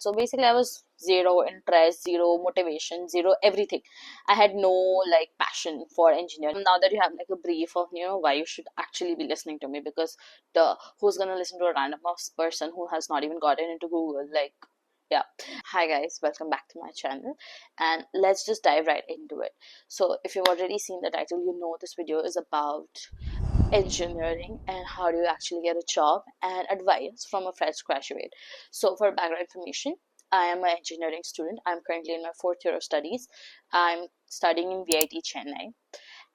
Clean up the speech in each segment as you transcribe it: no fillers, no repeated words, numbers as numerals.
So basically I was zero interest, zero motivation, zero everything. I had no like passion for engineering. Now that you have like a brief of why you should actually be listening to me, because the who's gonna listen to a random person who has not even gotten into Google, like, yeah. Hi guys, welcome back to my channel, and let's just dive right into it. So if you've already seen the title, you know this video is about engineering and how do you actually get a job, and advice from a fresh graduate. So for background information, I am an engineering student. I'm currently in my fourth year of studies. I'm studying in VIT Chennai,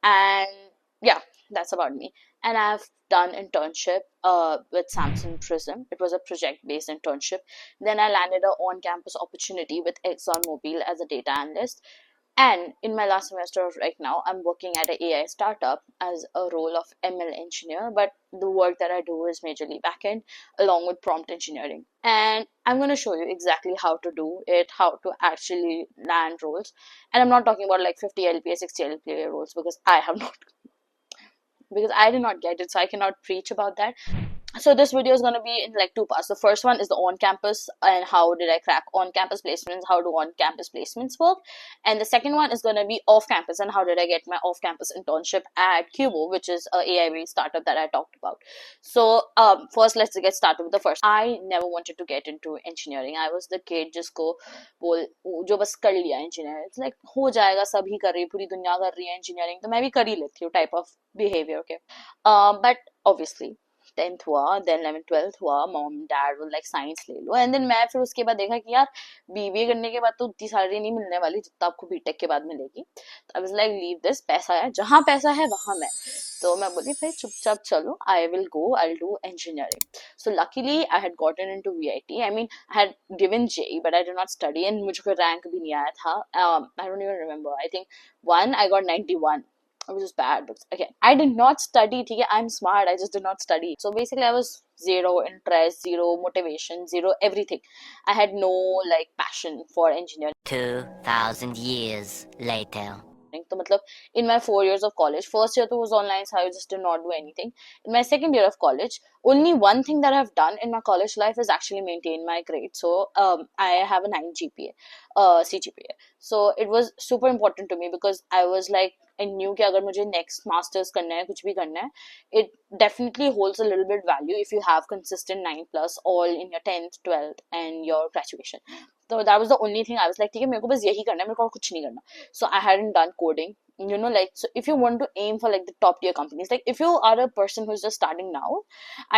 and yeah, that's about me. And I've done internship with Samsung PRISM. It was a project-based internship. Then I landed an on-campus opportunity with ExxonMobil as a data analyst. And in my last semester of right now, I'm working at an AI startup as a role of ML engineer, but the work that I do is majorly backend along with prompt engineering. And I'm going to show you exactly how to do it, how to actually land roles. And I'm not talking about like 50 LPA, 60 LPA roles, because I did not get it, so I cannot preach about that. So this video is going to be in like two parts. The first one is the on-campus and how did I crack on-campus placements, how do on-campus placements work, and the second one is going to be off-campus and how did I get my off-campus internship at Cuebo, which is a AI-based startup that I talked about. So first let's get started with the first. I never wanted to get into engineering. I was the kid जिसको बोल जो बस कर लिया engineering. It's like हो जाएगा, सभी कर रही है, पूरी दुनिया कर रही है engineering, तो मैं भी कर ही लेती हूँ type of behavior, okay. But obviously 10th हुआ, then 11th 12th हुआ, मॉम डैड वो लाइक साइंस ले लो, एंड देन मैं फिर उसके बाद देखा कि यार बीबीए करने के बाद तो उतनी सैलरी नहीं मिलने वाली जितना आपको बीटेक के बाद मिलेगी. तो I was like leave this, पैसा है जहाँ पैसा है वहां मैं. तो मैं बोली भाई चुपचाप चलो, I will go, I will do engineering. So luckily I had gotten into VIT. I mean I had given JEE but I did not study, and मुझे कोई रैंक भी नहीं आया था. I don't even remember. I think I got 91, which is bad, but again, I did not study. Okay, I'm smart, I just did not study. So basically I was zero interest, zero motivation, zero everything. I had no like passion for engineering. 2,000 years later. So matlab, in my 4 years of college, first year was online, so I just did not do anything. In my second year of college, only one thing that I've done in my college life is actually maintain my grade. So I have a 9 GPA, CGPA. So it was super important to me because I was like, I knew कि अगर मुझे next masters करना है, कुछ भी करना है, it definitely holds a little bit value if you have consistent 9 plus all in your 10th, 12th and your graduation. So that was the only thing I was like, ठीक है मेरे को बस यही करना है, मेरे को और कुछ नहीं करना. So I hadn't done coding, like, so if you want to aim for like the top tier companies, like if you are a person who's just starting now,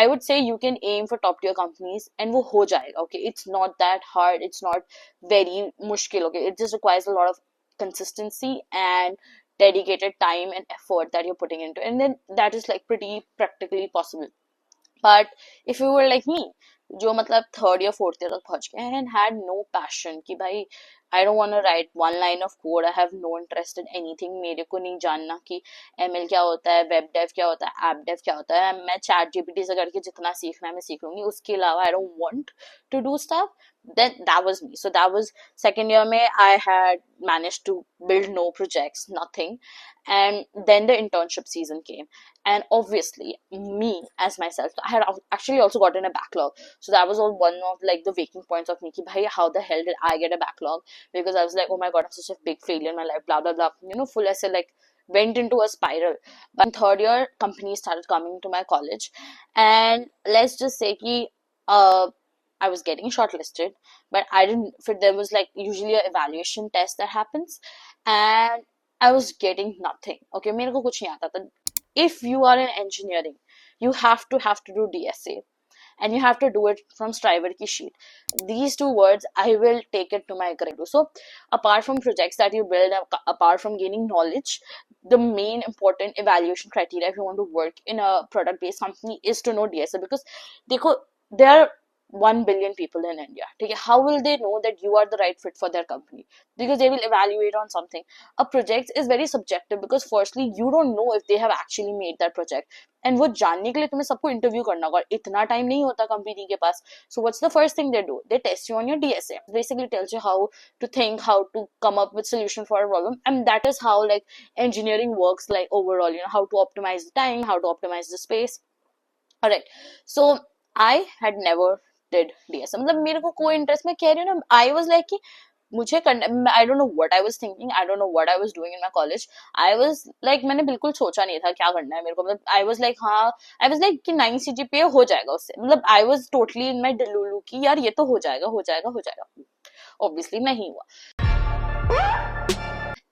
I would say you can aim for top tier companies and वो हो जाएगा. Okay, it's not that hard, it's not very मुश्किल. Okay, it just requires a lot of consistency and dedicated time and effort that you're putting into it, and then that is like pretty practically possible. But if you were like me, जो मतलब third या fourth year तक पहुंच गए and had no passion कि भाई I don't want to write one line of code, I have no interest in anything, मेरे को नहीं जानना कि ML क्या होता है, वेब डेव क्या होता है, ऐप डेव क्या होता है, मैं चैट जीपीटी से करके जितना सीखना है मैं सीख लूंगी, उसके अलावा I don't want to do stuff. Then that was me. So that was second year में I had managed to build no projects, nothing. And then the internship season came, and obviously me as myself, I had actually also gotten a backlog. So that was all one of like the waking points of me ki bhai how the hell did I get a backlog, because I was like, oh my god, I'm such a big failure in my life, blah blah blah, full essay, like went into a spiral. But in third year, companies started coming to my college, and let's just say ki I was getting shortlisted, but I didn't fit. There was like usually an evaluation test that happens, and I was getting nothing. Okay, मेरे को कुछ नहीं आता था. If you are in engineering, you have to do DSA, and you have to do it from Striver ki sheet. These two words, I will take it to my grade. So apart from projects that you build, apart from gaining knowledge, the main important evaluation criteria if you want to work in a product based company is to know DSA, because देखो, there are 1 billion people in India. Okay? How will they know that you are the right fit for their company? Because they will evaluate on something. A project is very subjective because firstly, you don't know if they have actually made that project. And वो जानने के लिए तुम्हें सबको interview करना होगा. इतना time नहीं होता company के पास. So what's the first thing they do? They test you on your DSA. Basically tells you how to think, how to come up with solution for a problem. And that is how like engineering works like overall, how to optimize the time, how to optimize the space. Alright. So I had never did DSA. मतलब मेरे को कोई interest, मैं कह रही हूँ ना, I was like कि मुझे करना, I don't know what I was thinking, I don't know what I was doing in my college. I was like, मैंने बिल्कुल सोचा नहीं था क्या करना है मेरे को, मतलब I was like हाँ, I was like कि 9 CGPA हो जाएगा उससे, मतलब I was totally in my delulu कि यार ये तो हो जाएगा हो जाएगा हो जाएगा. Obviously नहीं हुआ.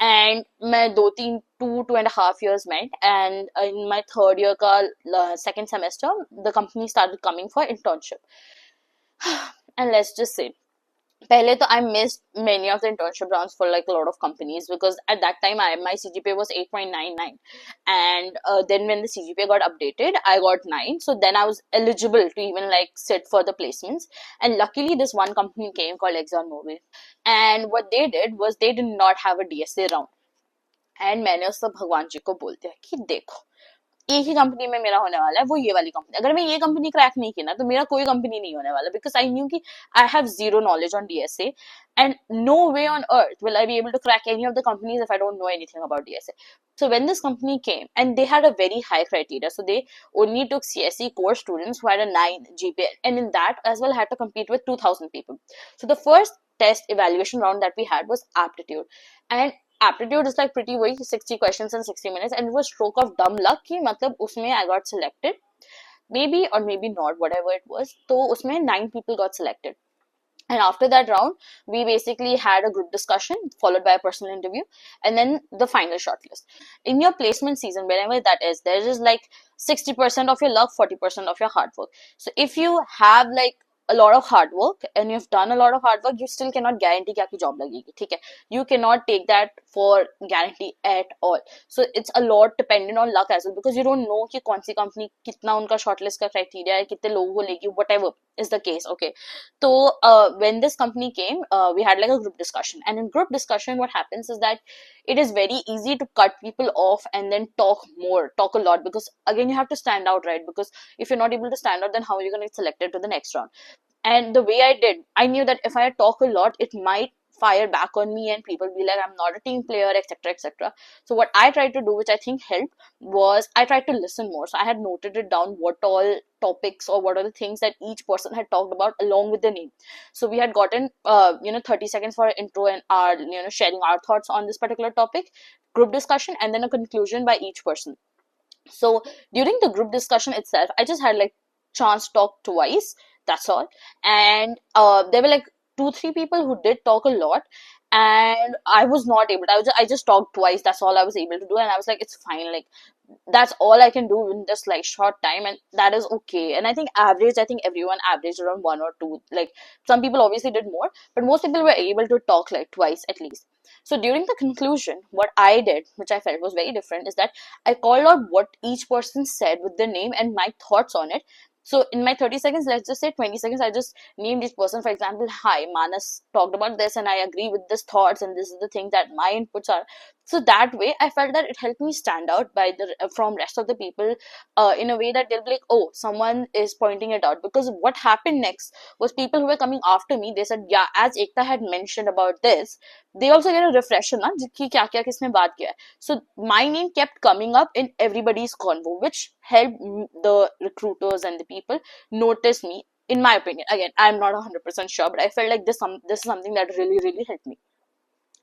And मैं 2.5 years met, and in my third year का second semester the company started coming for internship. And let's just say, pehle to I missed many of the internship rounds for like a lot of companies, because at that time my CGPA was 8.99, and then when the CGPA got updated I got 9, so then I was eligible to even like sit for the placements. And luckily this one company came called ExxonMobil, and what they did was they did not have a DSA round. And मैंने उसको भगवान जी को बोल दिया कि देखो, एक ही company में मेरा होने वाला है, वो ये वाली कंपनी. अगर मैं ये कंपनी क्रैक नहीं की ना तो मेरा कोई कंपनी नहीं होने वाला, बिकॉज आई न्यू कि I have zero knowledge on DSA, and no way on earth will I be able to crack any of the companies if I don't know anything about DSA. So when this company came, and they had a very high criteria, so they only took CSE core students who had a 9 GPA, and in that as well had to compete with 2,000 people. So the first test evaluation round that we had was aptitude, and aptitude is like pretty वही 60 questions in 60 minutes, and it was stroke of dumb luck कि मतलब उसमें I got selected, maybe or maybe not, whatever it was. तो उसमें 9 people got selected. And after that round, we basically had a group discussion followed by a personal interview, and then the final shortlist. In your placement season, wherever that is, there is like 60% of your luck, 40% of your hard work. So if you have like a lot of hard work and you've done a lot of hard work, you still cannot guarantee कि आपकी job लगेगी, ठीक है? You cannot take that for guarantee at all. So it's a lot dependent on luck as well, because you don't know कि कौन सी company कितना उनका shortlist का criteria है, कितने लोगों को लेगी, whatever is the case, okay? So when this company came, we had like a group discussion, and in group discussion what happens is that it is very easy to cut people off and then talk a lot, because again you have to stand out, right? Because if you're not able to stand out, then how are you going to get selected to the next round? And the way I did, I knew that if I talk a lot, it might fire back on me and people be like, I'm not a team player, etc., etc. So what I tried to do, which I think helped, was I tried to listen more. So I had noted it down, what all topics or what are the things that each person had talked about along with the name. So we had gotten 30 seconds for an intro and our sharing our thoughts on this particular topic, group discussion, and then a conclusion by each person. So during the group discussion itself, I just had like chance to talk twice, that's all. And there were like 2-3 people who did talk a lot, and I was not able to, I just talked twice, that's all I was able to do. And I was like, it's fine, like that's all I can do in this like short time, and that is okay. And I think everyone averaged around 1 or 2, like some people obviously did more, but most people were able to talk like twice at least. So during the conclusion, what I did, which I felt was very different, is that I called out what each person said with their name and my thoughts on it. So in my 30 seconds, let's just say 20 seconds, I just named each person. For example, hi, Manas talked about this and I agree with this thoughts, and this is the thing that my inputs are. So that way, I felt that it helped me stand out from rest of the people in a way that they'll be like, oh, someone is pointing it out. Because what happened next was people who were coming after me, they said, yeah, as Ekta had mentioned about this, they also get a refresher na कि क्या क्या किसने बात किया है. So my name kept coming up in everybody's convo, which helped the recruiters and the people notice me. In my opinion, again, I'm not 100% sure, but I felt like this is something that really helped me.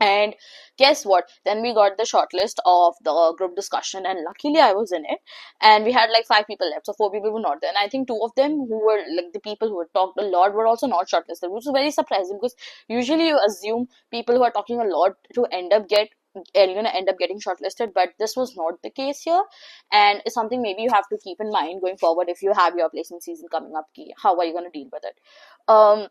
And guess what? Then we got the shortlist of the group discussion, and luckily I was in it. And we had like 5 people left, so 4 people were not there. And I think 2 of them, who were like the people who had talked a lot, were also not shortlisted, which was very surprising, because usually you assume people who are talking a lot to end up getting shortlisted, but this was not the case here. And it's something maybe you have to keep in mind going forward if you have your placement season coming up. How are you going to deal with it?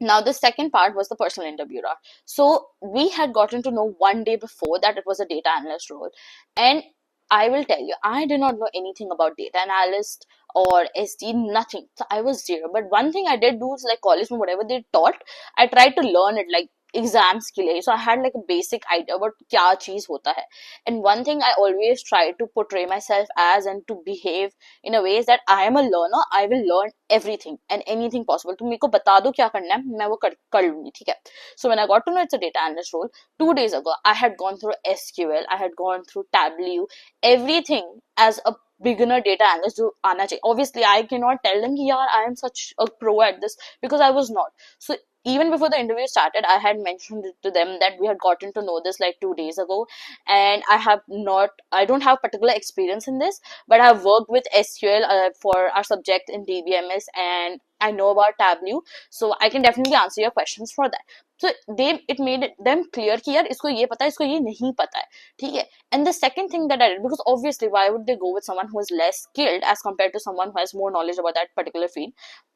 Now, the second part was the personal interview round. So we had gotten to know one day before that it was a data analyst role. And I will tell you, I did not know anything about data analyst or SD, nothing. So I was zero. But one thing I did do is like college, whatever they taught, I tried to learn it like exams के लिए. So I had like a basic idea about क्या चीज होता है. And one thing I always try to portray myself as and to behave in a way is that I am a learner. I will learn everything and anything possible. तुम मेरे को बता दो क्या करना है, मैं वो कर लूंगी, ठीक है? So when I got to know it's a data analyst role, 2 days ago, I had gone through SQL, I had gone through Tableau, everything as a beginner data analyst जो आना चाहिए. Obviously I cannot tell them कि यार I am such a pro at this, because I was not. So even before the interview started, I had mentioned it to them that we had gotten to know this like 2 days ago, and I don't have particular experience in this, but I've worked with SQL for our subject in DBMS, and I know about Tableau, so I can definitely answer your questions for that. So it made them clear कि यार इसको ये पता है, इसको ये नहीं पता है, ठीक है. And the second thing that I did, because obviously why would they go with someone who is less skilled as compared to someone who has more knowledge about that particular field?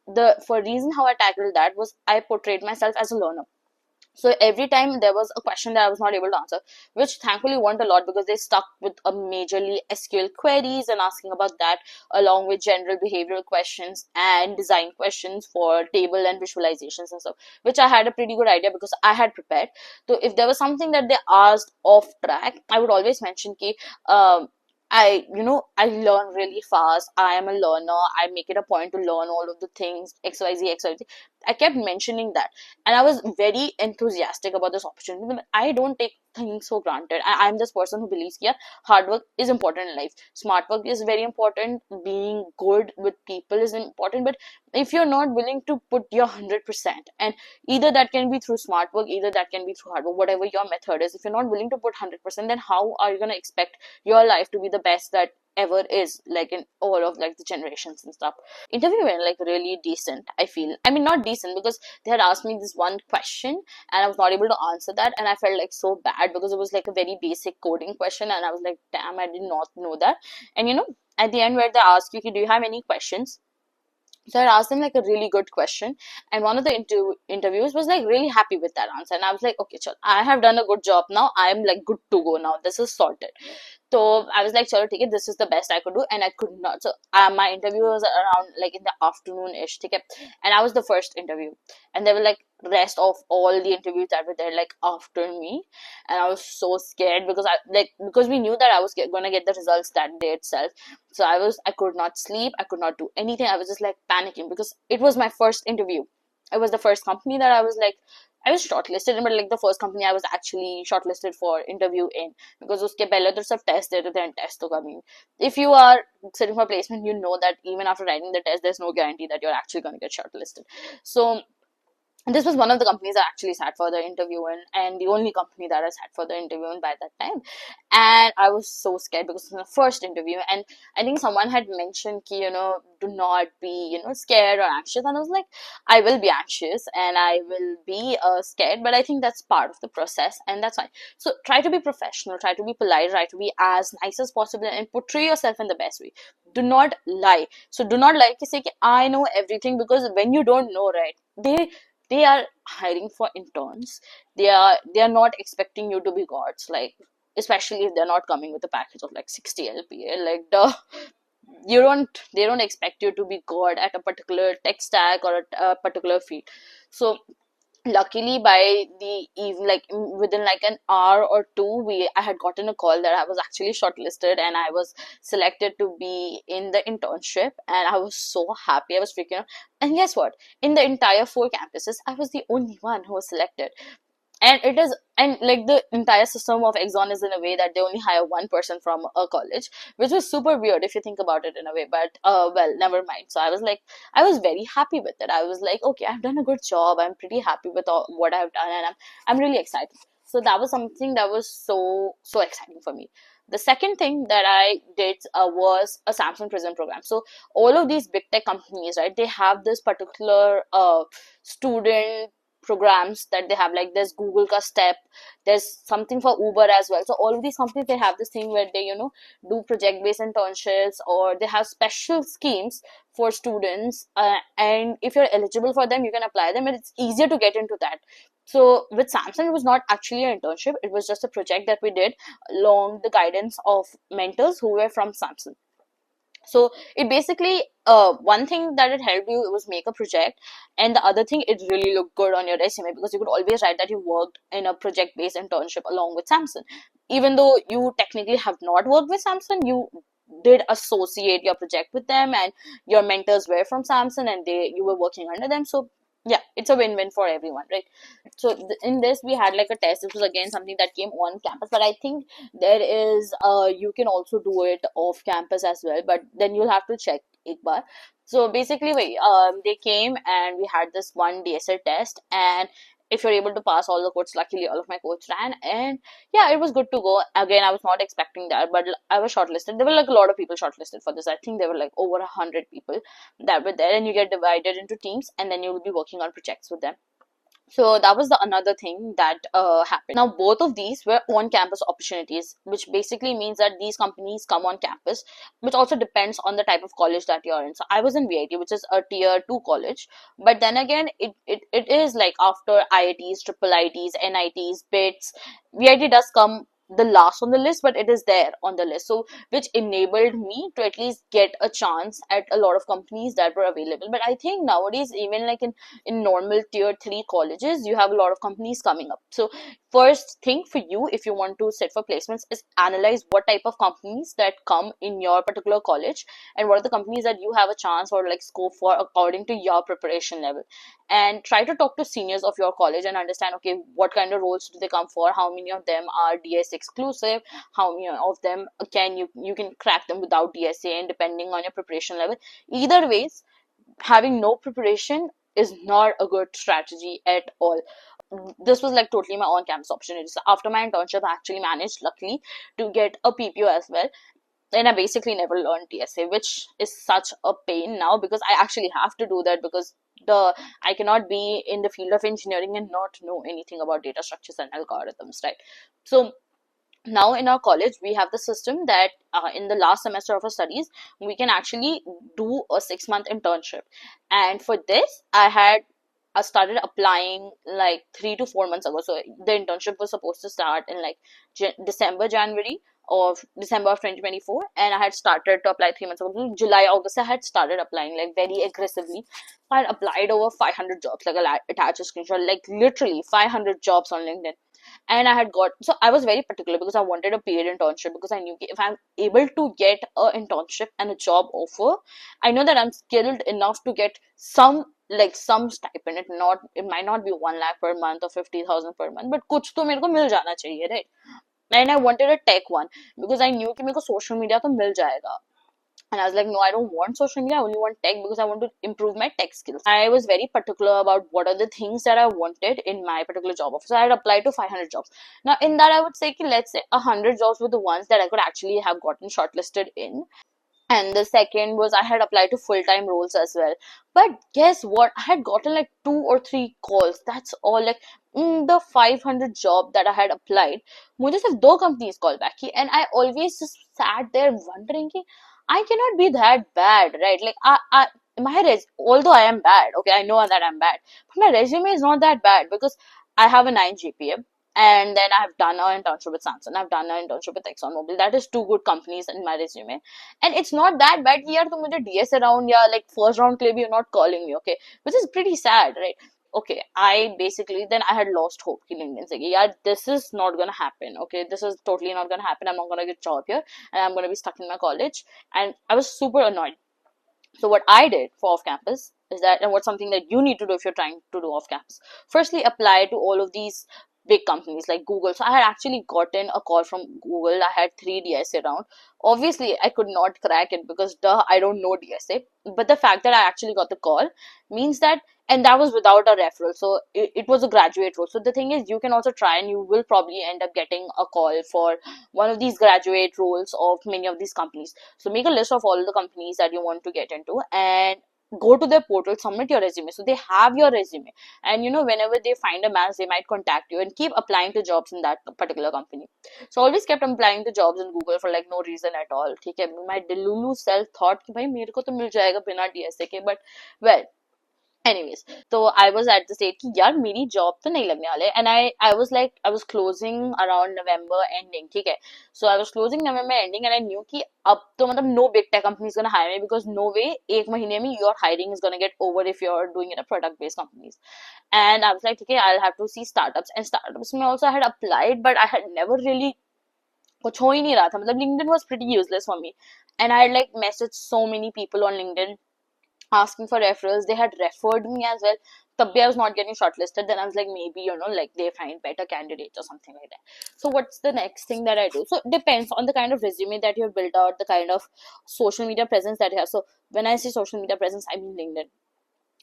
The for reason how I tackled that was I portrayed myself as a learner. So every time there was a question that I was not able to answer, which thankfully weren't a lot, because they stuck with a majorly SQL queries and asking about that, along with general behavioral questions and design questions for table and visualizations and stuff, which I had a pretty good idea because I had prepared. So if there was something that they asked off track, I would always mention ki, I learn really fast. I am a learner. I make it a point to learn all of the things, XYZ, XYZ. I kept mentioning that, and I was very enthusiastic about this opportunity. But I don't take things for granted. I'm this person who believes yeah, hard work is important in life. Smart work is very important. Being good with people is important. But if you're not willing to put your 100%, and either that can be through smart work, either that can be through hard work, whatever your method is, if you're not willing to put 100%, then how are you going to expect your life to be the best that ever is, like in all of like the generations and stuff. Interview went like really decent, I feel. I mean, not decent, because they had asked me this one question and I was not able to answer that, and I felt like so bad because it was like a very basic coding question, and I was like, damn, I did not know that. And at the end where they ask you, do you have any questions? So I asked them like a really good question, and one of the interviews was like really happy with that answer, and I was like, okay, chal, I have done a good job now. I am like good to go now. This is sorted. So I was like, chalo, okay, this is the best I could do, and I could not. So my interview was around like in the afternoon-ish, okay, and I was the first interview, and there were like rest of all the interviews that were there like after me, and I was so scared because because we knew that I was gonna get the results that day itself. So I could not sleep, I could not do anything. I was just like panicking because it was my first interview. It was the first company that I was shortlisted in, but like the first company I was actually shortlisted for interview in, because uske pehle to sab test dete the, and test to coming. If you are sitting for placement, you know that even after writing the test, there's no guarantee that you're actually going to get shortlisted. So this was one of the companies I actually sat for the interview in, and the only company that I sat for the interview in by that time. And I was so scared because it was the first interview, and I think someone had mentioned ki, do not be, scared or anxious. And I was like, I will be anxious and I will be scared, but I think that's part of the process, and that's fine. So try to be professional, try to be polite, try to be as nice as possible, and portray yourself in the best way. Do not lie. So do not lie to say ki, I know everything, because when you don't know, right, they are hiring for interns. They are not expecting you to be gods, like especially if they're not coming with a package of like 60 LPA. Like they don't expect you to be god at a particular tech stack or a particular field. So luckily by the even like within like an hour or two, I had gotten a call that I was actually shortlisted and I was selected to be in the internship, and I was so happy. I was freaking out. And guess what, in the entire 4 campuses, I was the only one who was selected. And like the entire system of Exxon is in a way that they only hire one person from a college, which was super weird if you think about it in a way. But well, never mind. So I was very happy with it. I was like, okay, I've done a good job. I'm pretty happy with what I've done, and I'm really excited. So that was something that was so exciting for me. The second thing that I did was a Samsung PRISM program. So all of these big tech companies, right, they have this particular student programs that they have. Like there's Google ka Step, there's something for Uber as well. So all of these companies, they have this thing where they do project based internships, or they have special schemes for students, and if you're eligible for them, you can apply them, and it's easier to get into that. So with Samsung, it was not actually an internship, it was just a project that we did along the guidance of mentors who were from Samsung. So it basically one thing that it helped you was make a project, and the other thing, it really looked good on your resume, because you could always write that you worked in a project based internship along with Samsung. Even though you technically have not worked with Samsung, you did associate your project with them, and your mentors were from Samsung and you were working under them. So Yeah, it's a win-win for everyone, right? So in this we had like a test. This was again something that came on campus, but I think there is you can also do it off campus as well, but then you'll have to check एक बार. So basically they came and we had this one DSL test, and if you're able to pass all the codes, luckily all of my codes ran, and yeah, it was good to go. Again, I was not expecting that, but I was shortlisted. There were like a lot of people shortlisted for this. I think there were like over 100 people that were there, and you get divided into teams, and then you will be working on projects with them. So that was the another thing that happened. Now both of these were on-campus opportunities, which basically means that these companies come on campus, which also depends on the type of college that you're in. So I was in VIT, which is a tier 2 college, but then again, it is like after IITs, triple ITs, NITs, BITs, VIT does come the last on the list, but it is there on the list. So which enabled me to at least get a chance at a lot of companies that were available. But I think nowadays, even like in normal tier 3 colleges, you have a lot of companies coming up. So first thing for you, if you want to sit for placements, is analyze what type of companies that come in your particular college, and what are the companies that you have a chance or like scope for according to your preparation level. And try to talk to seniors of your college and understand, okay, what kind of roles do they come for, how many of them are DS exclusive, how many of them can you can crack them without DSA, and depending on your preparation level. Either ways, having no preparation is not a good strategy at all. This was like totally my on-campus opportunity. So after my internship, I actually managed, luckily, to get a PPO as well. And I basically never learned TSA, which is such a pain now, because I actually have to do that, because the I cannot be in the field of engineering and not know anything about data structures and algorithms, right? So now in our college we have the system that in the last semester of our studies we can actually do a 6 month internship, and for this I started applying like 3 to 4 months ago. So the internship was supposed to start in like January of December of 2024, and I had started to apply 3 months ago. So July, August, I had started applying like very aggressively. I had applied over 500 jobs. Like I'll attach a screenshot, like literally 500 jobs on LinkedIn. And I had got, so I was very particular because I wanted a paid internship, because I knew if I'm able to get a internship and a job offer, I know that I'm skilled enough to get some stipend. It might not be 1 lakh per month or 50,000 per month, but कुछ तो मेरे को मिल जाना चाहिए, right? And I wanted a tech one because I knew कि मेरे को social media तो मिल जाएगा. And I was like, no, I don't want social media. I only want tech because I want to improve my tech skills. I was very particular about what are the things that I wanted in my particular job offer. So I had applied to 500 jobs. Now, in that, I would say, let's say 100 jobs were the ones that I could actually have gotten shortlisted in. And the second was I had applied to full-time roles as well. But guess what? I had gotten like 2 or 3 calls. That's all. Like in the 500 job that I had applied, मुझे सिर्फ 2 companies call back की, and I always just sat there wondering कि I cannot be that bad, right? Like although I am bad, okay, I know that I'm bad, but my resume is not that bad because I have a 9 GPA. And then I've done an internship with Samsung. I've done an internship with ExxonMobil. That is 2 good companies in my resume. And it's not that bad कि यार तुम मुझे DS around या like first round के लिए भी you're not calling me, okay? Which is pretty sad, right? Okay, I basically then I had lost hope कि LinkedIn से कि यार this is not gonna happen, okay? This is totally not gonna happen. I'm not gonna get a job here, and I'm gonna be stuck in my college. And I was super annoyed. So what I did for off campus is that, and what's something that you need to do if you're trying to do off campus, firstly apply to all of these big companies like Google. So I had actually gotten a call from Google. I had 3 DSA round. Obviously, I could not crack it because duh, I don't know DSA. But the fact that I actually got the call means that, and that was without a referral. So it was a graduate role. So the thing is, you can also try, and you will probably end up getting a call for one of these graduate roles of many of these companies. So make a list of all the companies that you want to get into, and go to their portal, submit your resume. So they have your resume, and whenever they find a match, they might contact you, and keep applying to jobs in that particular company. So I always kept applying to jobs in Google for like no reason at all. ठीक है, my delulu self thought कि भाई मेरे को तो मिल जाएगा बिना DSA के, but well, anyways, so I was at the state कि यार मेरी job तो नहीं लगने वाले, and I was like, I was closing around November ending, ठीक है. So I was closing November ending, and I knew कि अब तो मतलब no big tech company is gonna hire me, because no way एक महीने में your hiring is gonna get over if you're doing it at product based companies. And I was like, okay, I'll have to see startups. And startups में also I had applied, but I had never really, कुछ हो ही नहीं रहा था, मतलब LinkedIn was pretty useless for me. And I had like messaged so many people on LinkedIn asking for referrals. They had referred me as well, tabhi I was not getting shortlisted. Then I was like, maybe, like they find better candidates or something like that. So what's the next thing that I do? So it depends on the kind of resume that you've built out, the kind of social media presence that you have. So when I say social media presence, I mean LinkedIn.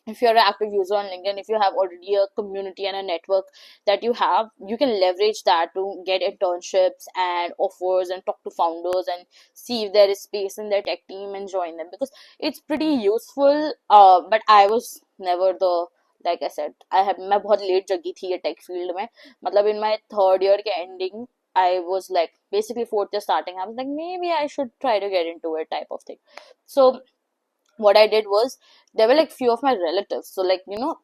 If you're an active user on LinkedIn, if you have already a community and a network that you have, you can leverage that to get internships and offers and talk to founders and see if there is space in their tech team and join them, because it's pretty useful. But I was never the, like I said, मैं बहुत late जगी थी ये tech field में. मतलब in my third year के ending, I was like basically fourth year starting, I was like maybe I should try to get into it type of thing. So what I did was, there were like few of my relatives. So like,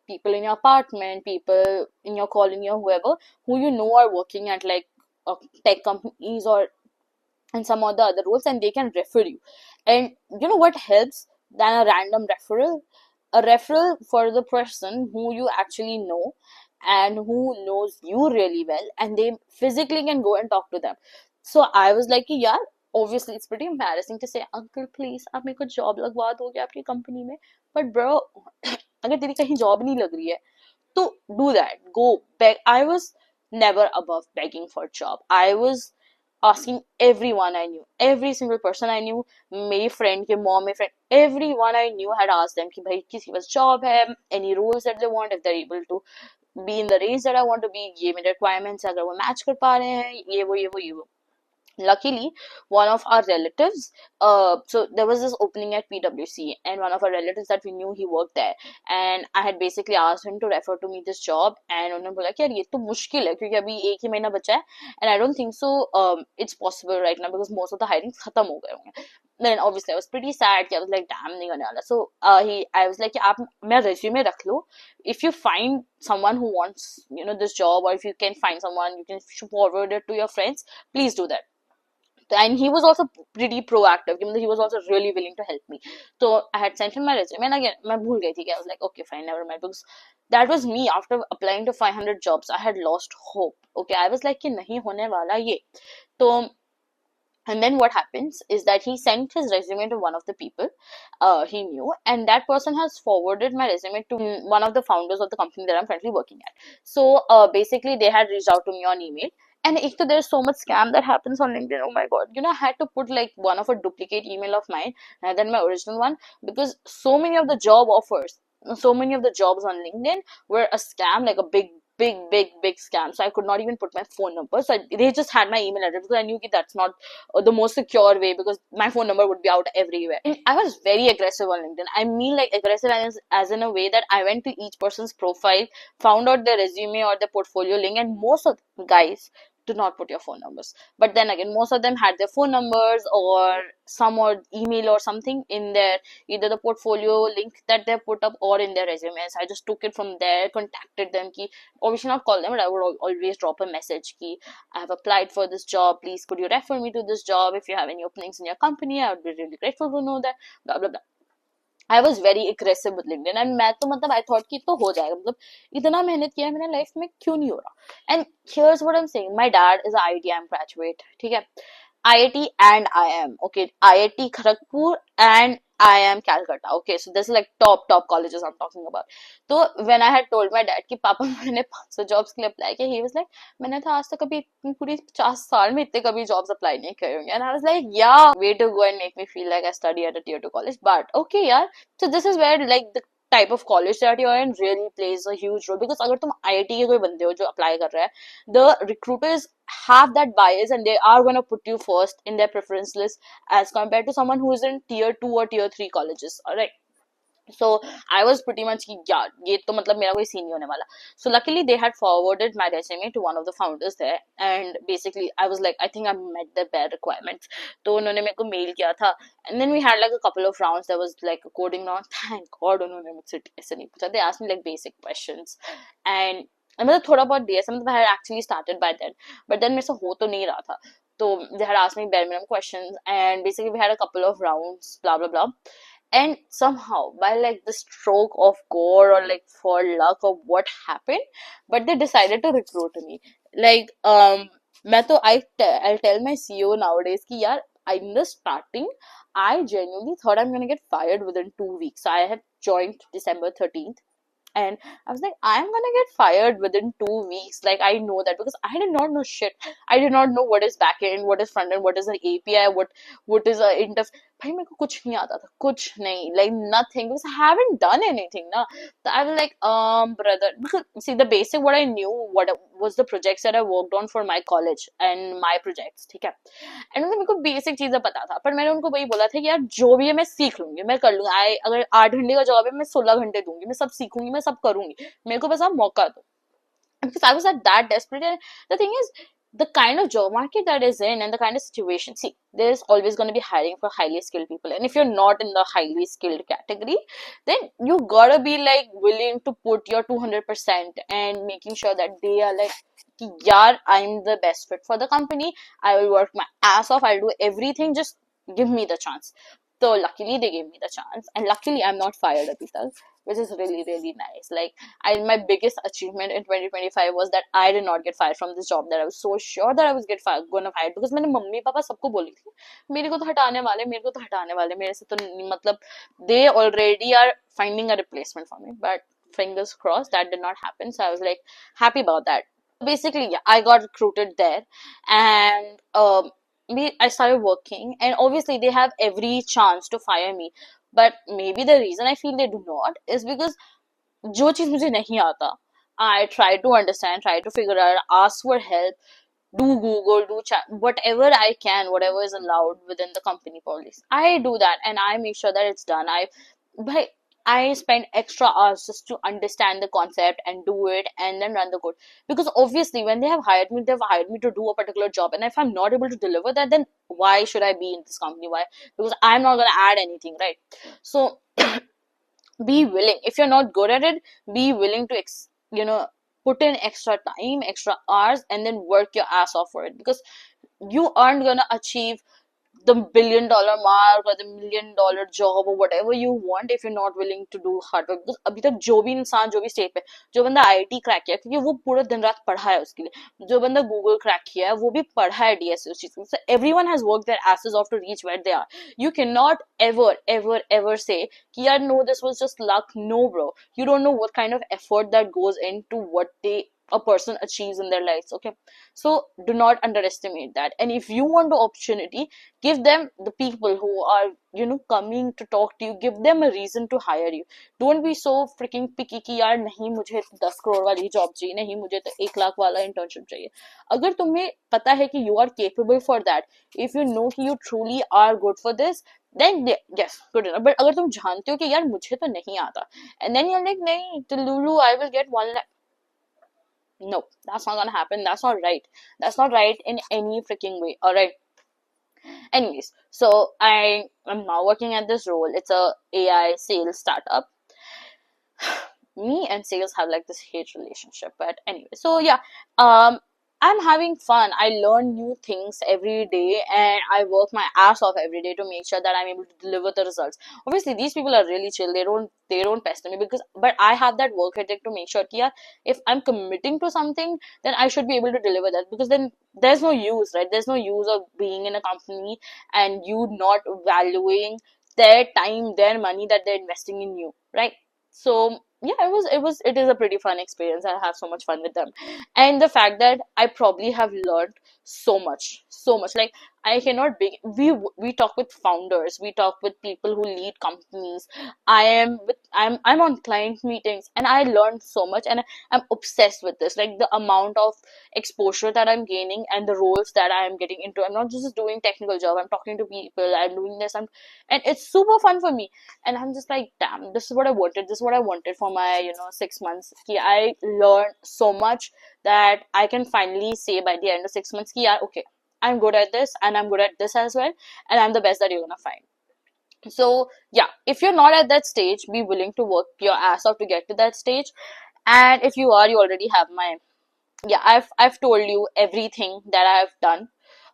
people in your apartment, people in your colony or whoever, who are working at like tech companies or and some of the other roles, and they can refer you. And you know what helps than a random referral? A referral for the person who you actually know and who knows you really well, and they physically can go and talk to them. So I was like, yeah, obviously it's pretty embarrassing to say, uncle please आप मेरे को job लगवा दोगे आपकी company में, but bro अगर तेरी कहीं जॉब नहीं लग रही है तो do that, go beg. I was never above begging for a job. I was asking everyone I knew, every single person I knew, मेरी friend के mom, मेरी friend, everyone I knew had asked them कि भाई किसी के पास job है, any roles that they want, if they're able to be in the range that I want to be, ये मेरे requirements है, अगर वो match कर पा रहे हैं, ये वो. Luckily, one of our relatives, so there was this opening at PwC, and one of our relatives that we knew, he worked there, and I had basically asked him to refer to me this job, and उन्होंने बोला कि यार ये तो मुश्किल है क्योंकि अभी एक ही महीना बचा है, and I don't think so it's possible right now because most of the hiring खत्म हो गए होंगे. Then obviously I was pretty sad. I was like, damn, नहीं होने वाला. So I was like, कि आप मेरा resume रख लो. If you find someone who wants, this job, or if you can find someone, you can forward it to your friends. Please do that. And he was also pretty proactive. He was also really willing to help me. So I had sent him my resume, and again, मैं भूल गई थी. I was like, okay, fine, never mind, because that was me after applying to 500 jobs. I had lost hope. Okay, I was like कि नहीं होने वाला ये. तो and then what happens is that he sent his resume to one of the people he knew, and that person has forwarded my resume to one of the founders of the company that I'm currently working at. So basically, they had reached out to me on email. And if there's so much scam that happens on LinkedIn, oh my god, I had to put like one of a duplicate email of mine rather than my original one, because so many of the job offers, so many of the jobs on LinkedIn were a scam, like a big scam. So I could not even put my phone number. So they just had my email address because I knew that that's not the most secure way, because my phone number would be out everywhere. And I was very aggressive on LinkedIn. I mean, like aggressive as in a way that I went to each person's profile, found out their resume or their portfolio link, and most of the guys do not put your phone numbers. But then again, most of them had their phone numbers or some or email or something in their either the portfolio link that they put up or in their resumes. I just took it from there, contacted them. Ki, obviously not call them, but I would always drop a message. Ki, I have applied for this job. Please, could you refer me to this job? If you have any openings in your company, I would be really grateful to know that. Blah blah blah. I was very aggressive with LinkedIn, and मैं तो मतलब I thought कि तो हो जाएगा, मतलब इतना मेहनत किया मैंने लाइफ में, क्यों नहीं हो रहा. And here's what I'm saying. My dad is an IITM graduate, ठीक है. IIT and IIM, okay. IIT Kharagpur and IIM Calcutta, okay. So this is like top colleges I'm talking about. So when I had told my dad कि पापा मैंने 500 jobs के लिए apply किया, he was like, मैंने तो आज तक कभी पूरी 50 साल में इतने कभी jobs apply नहीं करे होंगे. And I was like, yeah, way to go and make me feel like I study at a tier 2 college. But okay, yeah. So this is where like the type of college that you're in really plays a huge role, because अगर तुम IIT के कोई बंदे हो जो apply कर रहा है, the recruiters have that bias and they are going to put you first in their preference list as compared to someone who is in tier 2 or tier 3 colleges. All right. So I was pretty much yeah, ये तो मतलब मेरा कोई scene नहीं होने वाला. So luckily they had forwarded my resume to one of the founders there, and basically I was like, I think I met the bare requirements. तो उन्होंने मेरे को mail किया था, and then we had like a couple of rounds. There was like a coding round. Thank God उन्होंने मुझसे ऐसे नहीं पूछा. They asked me like basic questions, and मतलब थोड़ा बहुत दिया, मतलब I had actually started by then, but then मेरे से हो तो नहीं रहा था. So they had asked me bare minimum questions, and basically we had a couple of rounds, blah blah blah. And somehow, by like the stroke of God or like for luck or what happened, but they decided to recruit me. Like I'll tell my CEO nowadays कि यार, in the starting I genuinely thought I'm gonna get fired within 2 weeks. So I had joined December 13th. And I was like, I'm gonna get fired within 2 weeks. Like, I know that because I did not know shit. I did not know what is backend, what is frontend, what is an API, what is a interface. भाई मेरे को कुछ नहीं आता था, कुछ नहीं, like nothing, because I haven't done anything ना. So I was like, brother, because see the basic what I knew, what was the projects that I worked on for my college and my projects, ठीक है. And मतलब मेरे को basic चीजें पता था, पर मैंने उनको वही बोला था कि यार जो भी है मैं सीख लूंगी, मैं कर लूंगी, अगर 8 घंटे का जॉब है मैं 16 घंटे दूंगी, मैं सब सीखूंगी, मैं सब करूंगी, मेरे को बस आप मौका दो. Because I was at that desperate. And the thing is, the kind of job market that is in and the kind of situation, see, there's always going to be hiring for highly skilled people. And if you're not in the highly skilled category, then you gotta be like willing to put your 200% and making sure that they are like, yeah, I'm the best fit for the company. I will work my ass off. I'll do everything. Just give me the chance. So luckily they gave me the chance, and luckily I'm not fired abhi tak, which is really really nice. Like my biggest achievement in 2025 was that I did not get fired from this job that I was so sure that I was gonna fired, because मैंने mummy papa सबको बोली थी मेरे को तो हटाने वाले, मेरे को तो हटाने वाले, मेरे से तो मतलब they already are finding a replacement for me, but fingers crossed that did not happen. So I was like happy about that. Basically, yeah, I got recruited there, and I started working, and obviously they have every chance to fire me. But maybe the reason I feel they do not is because जो चीज मुझे नहीं आता, I try to understand, try to figure out, ask for help, do Google, do chat, whatever I can, whatever is allowed within the company policy. I do that and I make sure that it's done. But I spend extra hours just to understand the concept and do it and then run the code. Because obviously, when they've hired me to do a particular job. And if I'm not able to deliver that, then why should I be in this company? Why? Because I'm not going to add anything, right? So be willing. If you're not good at it, be willing to put in extra time, extra hours, and then work your ass off for it, because you aren't gonna achieve the $1 billion mark or the $1 million job or whatever you want if you're not willing to do hard work. Because अभी तक जो भी इंसान जो भी state पे, जो बंदा आईटी क्रैक किया क्योंकि वो पूरा दिन रात पढ़ा है उसके लिए, जो बंदा गूगल क्रैक किया है वो भी पढ़ा है डीएसए उस चीज के लिए. So everyone has worked their asses off to reach where they are. You cannot ever say कि यार no, this was just luck. No bro, you don't know what kind of effort that goes into what a person achieves in their lives. Okay, so do not underestimate that. And if you want the opportunity, give them, the people who are coming to talk to you, give them a reason to hire you. Don't be so freaking picky कि यार नहीं मुझे 10 करोड़ वाली job चाहिए, नहीं मुझे तो 1 लाख वाला इंटर्नशिप चाहिए. अगर तुम्हें पता है कि you are capable for that, if you know कि you truly are good for this, then yes, good enough. But अगर तुम जानते हो कि यार मुझे तो नहीं आता, and then you're like नहीं to Lulu I will get 1 lakh. No, that's not gonna happen. That's not right. That's not right in any freaking way. All right. Anyways, so I am now working at this role. It's a AI sales startup. Me and sales have like this hate relationship, but anyway, so yeah, I'm having fun. I learn new things every day, and I work my ass off every day to make sure that I'm able to deliver the results. Obviously these people are really chill. They don't pester me, because but I have that work ethic to make sure that yeah, if I'm committing to something, then I should be able to deliver that, because then there's no use, right? There's no use of being in a company and you not valuing their time, their money that they're investing in you, right? So yeah, it is a pretty fun experience. I have so much fun with them, and the fact that I probably have learned so much. Like I cannot be. We talk with founders, we talk with people who lead companies. I'm on client meetings, and I learned so much, and I'm obsessed with this. Like the amount of exposure that I'm gaining and the roles that I'm getting into. I'm not just doing technical job. I'm talking to people. I'm doing this. And it's super fun for me. And I'm just like, damn, this is what I wanted. This is what I wanted for my 6 months. I learned so much that I can finally say by the end of 6 months, yeah, okay, I'm good at this and I'm good at this as well, and I'm the best that you're gonna find. So yeah, if you're not at that stage, be willing to work your ass off to get to that stage. And if you are, you already have my, yeah, I've told you everything that I've done,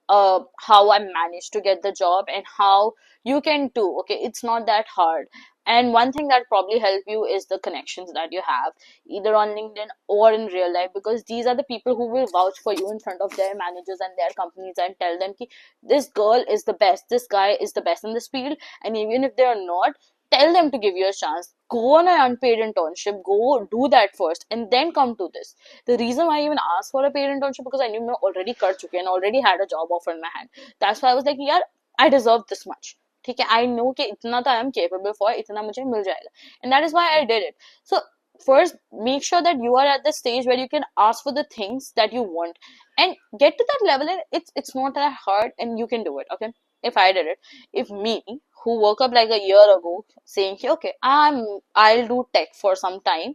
how I managed to get the job and how you can too. Okay, it's not that hard. And one thing that probably help you is the connections that you have, either on LinkedIn or in real life, because these are the people who will vouch for you in front of their managers and their companies and tell them ki, this girl is the best, this guy is the best in this field. And even if they are not, tell them to give you a chance. Go on an unpaid internship, go do that first, and then come to this. The reason why I even asked for a paid internship, because I knew I already कर चुके and already had a job offer in my hand. That's why I was like, yeah, I deserve this much. ठीक है, I know कि इतना तो I am capable for, इतना मुझे मिल जाएगा, and that is why I did it. So first, make sure that you are at the stage where you can ask for the things that you want, and get to that level, and it's not that hard, and you can do it. Okay, if I did it, if me, who woke up like a year ago saying, okay, I'll do tech for some time,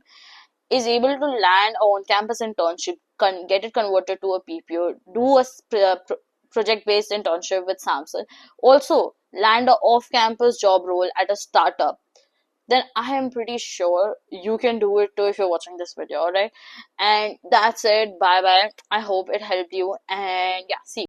is able to land a on-campus internship, get it converted to a PPO, do a project-based internship with Samsung, also land a off-campus job role at a startup, then I am pretty sure you can do it too if you're watching this video, alright? And that's it. Bye bye. I hope it helped you. And yeah, see you.